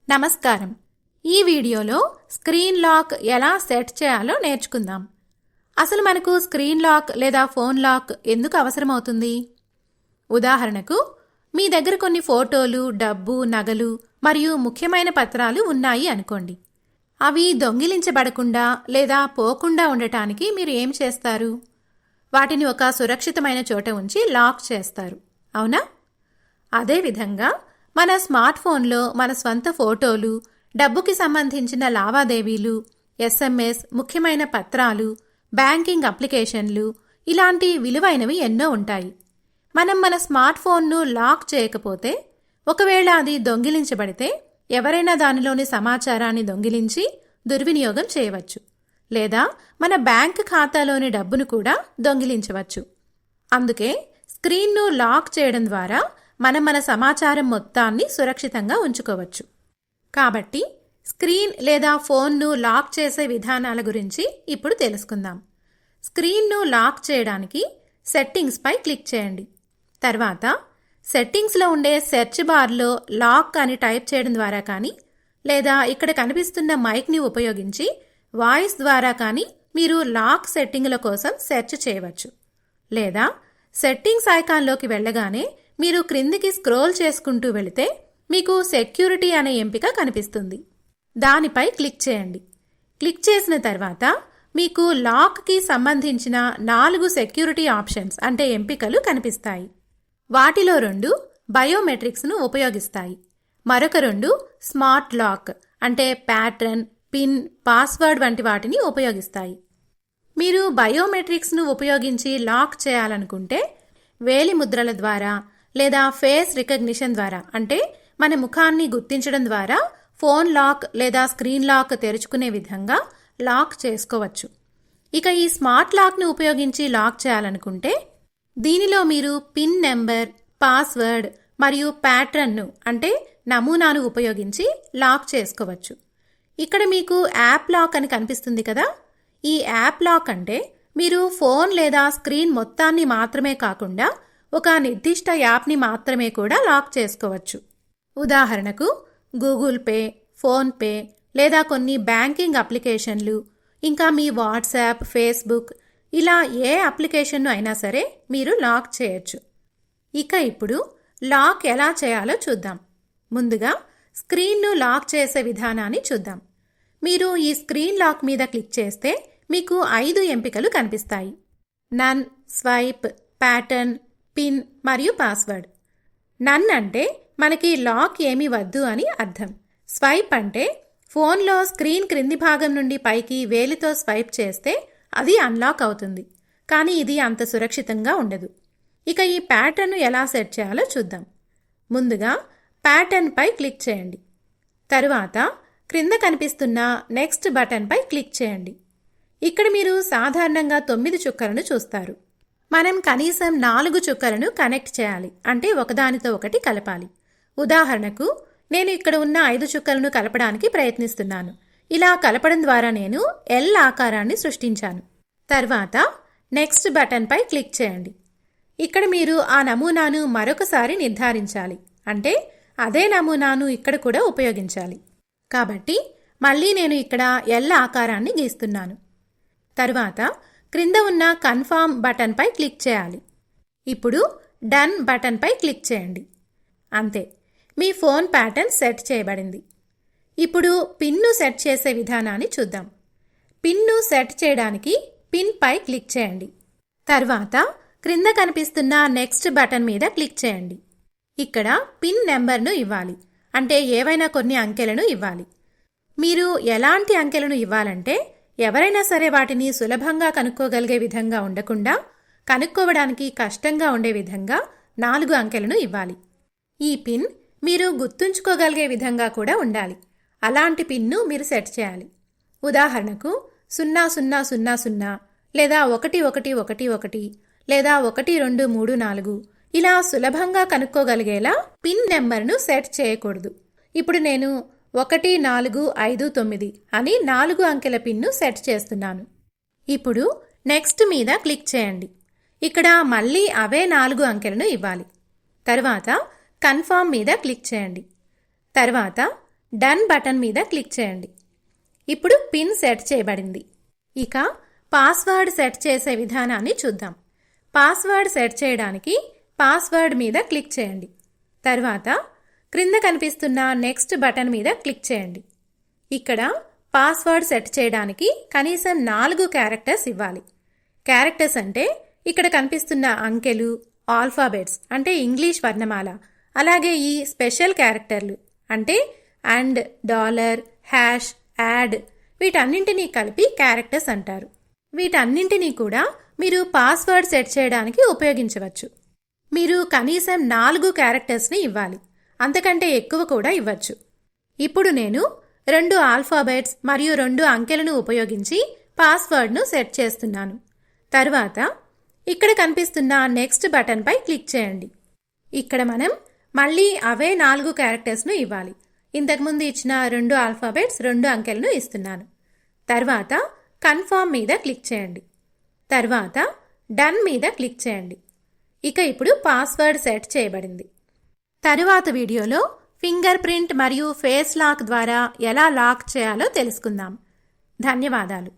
నమస్కారం. ఈ వీడియోలో స్క్రీన్ లాక్ ఎలా సెట్ చేయాలో నేర్చుకుందాం. అసలు మనకు స్క్రీన్ లాక్ లేదా ఫోన్ లాక్ ఎందుకు అవసరమవుతుంది? ఉదాహరణకు, మీ దగ్గర కొన్ని ఫోటోలు, డబ్బు, నగలు మరియు ముఖ్యమైన పత్రాలు ఉన్నాయి అనుకోండి. అవి దొంగిలించబడకుండా లేదా పోకుండా ఉండటానికి మీరు ఏం చేస్తారు? వాటిని ఒక సురక్షితమైన చోట ఉంచి లాక్ చేస్తారు, అవునా? అదేవిధంగా మన స్మార్ట్ ఫోన్లో మన స్వంత ఫోటోలు, డబ్బుకి సంబంధించిన లావాదేవీలు, SMS, ముఖ్యమైన పత్రాలు, బ్యాంకింగ్ అప్లికేషన్లు ఇలాంటి విలువైనవి ఎన్నో ఉంటాయి. మనం మన స్మార్ట్ ఫోన్ను లాక్ చేయకపోతే, ఒకవేళ అది దొంగిలించబడితే ఎవరైనా దానిలోని సమాచారాన్ని దొంగిలించి దుర్వినియోగం చేయవచ్చు, లేదా మన బ్యాంక్ ఖాతాలోని డబ్బును కూడా దొంగిలించవచ్చు. అందుకే స్క్రీన్ను లాక్ చేయడం ద్వారా మనం మన సమాచారం మొత్తాన్ని సురక్షితంగా ఉంచుకోవచ్చు. కాబట్టి స్క్రీన్ లేదా ఫోన్ను లాక్ చేసే విధానాల గురించి ఇప్పుడు తెలుసుకుందాం. స్క్రీన్ను లాక్ చేయడానికి సెట్టింగ్స్ పై క్లిక్ చేయండి. తర్వాత సెట్టింగ్స్లో ఉండే సెర్చ్ బార్లో లాక్ అని టైప్ చేయడం ద్వారా కానీ, లేదా ఇక్కడ కనిపిస్తున్న మైక్ని ఉపయోగించి వాయిస్ ద్వారా కానీ మీరు లాక్ సెట్టింగుల కోసం సెర్చ్ చేయవచ్చు. లేదా సెట్టింగ్స్ ఐకాన్లోకి వెళ్ళగానే మీరు క్రిందికి స్క్రోల్ చేసుకుంటూ వెళితే మీకు సెక్యూరిటీ అనే ఎంపిక కనిపిస్తుంది. దానిపై క్లిక్ చేయండి. క్లిక్ చేసిన తర్వాత మీకు లాక్కి సంబంధించిన 4 సెక్యూరిటీ ఆప్షన్స్ అంటే ఎంపికలు కనిపిస్తాయి. వాటిలో 2 బయోమెట్రిక్స్ను ఉపయోగిస్తాయి. మరొక 2 స్మార్ట్ లాక్ అంటే ప్యాటర్న్, పిన్, పాస్వర్డ్ వంటి వాటిని ఉపయోగిస్తాయి. మీరు బయోమెట్రిక్స్ను ఉపయోగించి లాక్ చేయాలనుకుంటే వేలి ముద్రల ద్వారా లేదా ఫేస్ రికగ్నిషన్ ద్వారా అంటే మన ముఖాన్ని గుర్తించడం ద్వారా ఫోన్ లాక్ లేదా స్క్రీన్ లాక్ తెరుచుకునే విధంగా లాక్ చేసుకోవచ్చు. ఇక ఈ స్మార్ట్ లాక్ను ఉపయోగించి లాక్ చేయాలనుకుంటే దీనిలో మీరు పిన్ నెంబర్, పాస్వర్డ్ మరియు ప్యాటర్న్ను అంటే నమూనాను ఉపయోగించి లాక్ చేసుకోవచ్చు. ఇక్కడ మీకు యాప్ లాక్ అని కనిపిస్తుంది కదా. ఈ యాప్ లాక్ అంటే మీరు ఫోన్ లేదా స్క్రీన్ మొత్తాన్ని మాత్రమే కాకుండా ఒక నిర్దిష్ట యాప్ని మాత్రమే కూడా లాక్ చేసుకోవచ్చు. ఉదాహరణకు గూగుల్ పే, ఫోన్ పే లేదా కొన్ని బ్యాంకింగ్ అప్లికేషన్లు, ఇంకా మీ వాట్సాప్, ఫేస్బుక్ ఇలా ఏ అప్లికేషన్ను అయినా సరే మీరు లాక్ చేయొచ్చు. ఇక ఇప్పుడు లాక్ ఎలా చేయాలో చూద్దాం. ముందుగా స్క్రీన్ను లాక్ చేసే విధానాన్ని చూద్దాం. మీరు ఈ స్క్రీన్ లాక్ మీద క్లిక్ చేస్తే మీకు 5 ఎంపికలు కనిపిస్తాయి. నన్, స్వైప్, ప్యాటర్న్, పిన్ మరియు పాస్వర్డ్. నన్ అంటే మనకి లాక్ ఏమీ వద్దు అని అర్థం. స్వైప్ అంటే ఫోన్లో స్క్రీన్ క్రింది భాగం నుండి పైకి వేలితో స్వైప్ చేస్తే అది అన్లాక్ అవుతుంది, కానీ ఇది అంత సురక్షితంగా ఉండదు. ఇక ఈ ప్యాటర్న్ను ఎలా సెట్ చేయాలో చూద్దాం. ముందుగా ప్యాటర్న్ పై క్లిక్ చేయండి. తరువాత క్రింద కనిపిస్తున్న నెక్స్ట్ బటన్ పై క్లిక్ చేయండి. ఇక్కడ మీరు సాధారణంగా 9 చుక్కలను చూస్తారు. మనం కనీసం 4 చుక్కలను కనెక్ట్ చేయాలి, అంటే ఒకదానితో ఒకటి కలపాలి. ఉదాహరణకు నేను ఇక్కడ ఉన్న 5 చుక్కలను కలపడానికి ప్రయత్నిస్తున్నాను. ఇలా కలపడం ద్వారా నేను L ఆకారాన్ని సృష్టించాను. తర్వాత నెక్స్ట్ బటన్ పై క్లిక్ చేయండి. ఇక్కడ మీరు ఆ నమూనాను మరొకసారి నిర్ధారించాలి, అంటే అదే నమూనాను ఇక్కడ కూడా ఉపయోగించాలి. కాబట్టి మళ్ళీ నేను ఇక్కడ L ఆకారాన్ని గీస్తున్నాను. తర్వాత క్రింద ఉన్న కన్ఫర్మ్ బటన్ పై క్లిక్ చేయాలి. ఇప్పుడు డన్ బటన్ పై క్లిక్ చేయండి. అంతే, మీ ఫోన్ ప్యాటర్న్ సెట్ చేయబడింది. ఇప్పుడు పిన్ను సెట్ చేసే విధానాన్ని చూద్దాం. పిన్ను సెట్ చేయడానికి పిన్ పై క్లిక్ చేయండి. తర్వాత క్రింద కనిపిస్తున్న నెక్స్ట్ బటన్ మీద క్లిక్ చేయండి. ఇక్కడ పిన్ నెంబర్ను ఇవ్వాలి, అంటే ఏవైనా కొన్ని అంకెలను ఇవ్వాలి. మీరు ఎలాంటి అంకెలను ఇవ్వాలంటే ఎవరైనా సరే వాటిని సులభంగా కనుక్కోగలిగే విధంగా ఉండకుండా, కనుక్కోవడానికి కష్టంగా ఉండే విధంగా 4 అంకెలను ఇవ్వాలి. ఈ పిన్ మీరు గుర్తుంచుకోగలిగే విధంగా కూడా ఉండాలి. అలాంటి పిన్ను మీరు సెట్ చేయాలి. ఉదాహరణకు 0000 లేదా 1111 లేదా 1234 ఇలా సులభంగా కనుక్కోగలిగేలా పిన్ నెంబర్ను సెట్ చేయకూడదు. ఇప్పుడు నేను 1459 అని 4 అంకెల పిన్ను సెట్ చేస్తున్నాను. ఇప్పుడు నెక్స్ట్ మీద క్లిక్ చేయండి. ఇక్కడ మళ్ళీ అవే 4 అంకెలను ఇవ్వాలి. తర్వాత కన్ఫర్మ్ మీద క్లిక్ చేయండి. తర్వాత డన్ బటన్ మీద క్లిక్ చేయండి. ఇప్పుడు పిన్ సెట్ చేయబడింది. ఇక పాస్వర్డ్ సెట్ చేసే విధానాన్ని చూద్దాం. పాస్వర్డ్ సెట్ చేయడానికి పాస్వర్డ్ మీద క్లిక్ చేయండి. తర్వాత క్రింద కనిపిస్తున్న నెక్స్ట్ బటన్ మీద క్లిక్ చేయండి. ఇక్కడ పాస్వర్డ్ సెట్ చేయడానికి కనీసం 4 క్యారెక్టర్స్ ఇవ్వాలి. క్యారెక్టర్స్ అంటే ఇక్కడ కనిపిస్తున్న అంకెలు, ఆల్ఫాబెట్స్ అంటే ఇంగ్లీష్ వర్ణమాల, అలాగే ఈ స్పెషల్ క్యారెక్టర్లు అంటే అండ్, డాలర్, హ్యాష్, యాడ్ వీటన్నింటినీ కలిపి క్యారెక్టర్స్ అంటారు. వీటన్నింటినీ కూడా మీరు పాస్వర్డ్ సెట్ చేయడానికి ఉపయోగించవచ్చు. మీరు కనీసం 4 క్యారెక్టర్స్ని ఇవ్వాలి, అంతకంటే ఎక్కువ కూడా ఇవ్వచ్చు. ఇప్పుడు నేను 2 ఆల్ఫాబెట్స్ మరియు 2 అంకెలను ఉపయోగించి పాస్వర్డ్ను సెట్ చేస్తున్నాను. తర్వాత ఇక్కడ కనిపిస్తున్న నెక్స్ట్ బటన్పై క్లిక్ చేయండి. ఇక్కడ మనం మళ్ళీ అవే 4 క్యారెక్టర్స్ను ఇవ్వాలి. ఇంతకుముందు ఇచ్చిన 2 ఆల్ఫాబెట్స్ 2 అంకెలను ఇస్తున్నాను. తర్వాత కన్ఫర్మ్ మీద క్లిక్ చేయండి. తర్వాత డన్ మీద క్లిక్ చేయండి. ఇక ఇప్పుడు పాస్వర్డ్ సెట్ చేయబడింది. తరువాత వీడియోలో ఫింగర్ ప్రింట్ మరియు ఫేస్ లాక్ ద్వారా ఎలా లాక్ చేయాలో తెలుసుకుందాం. ధన్యవాదాలు.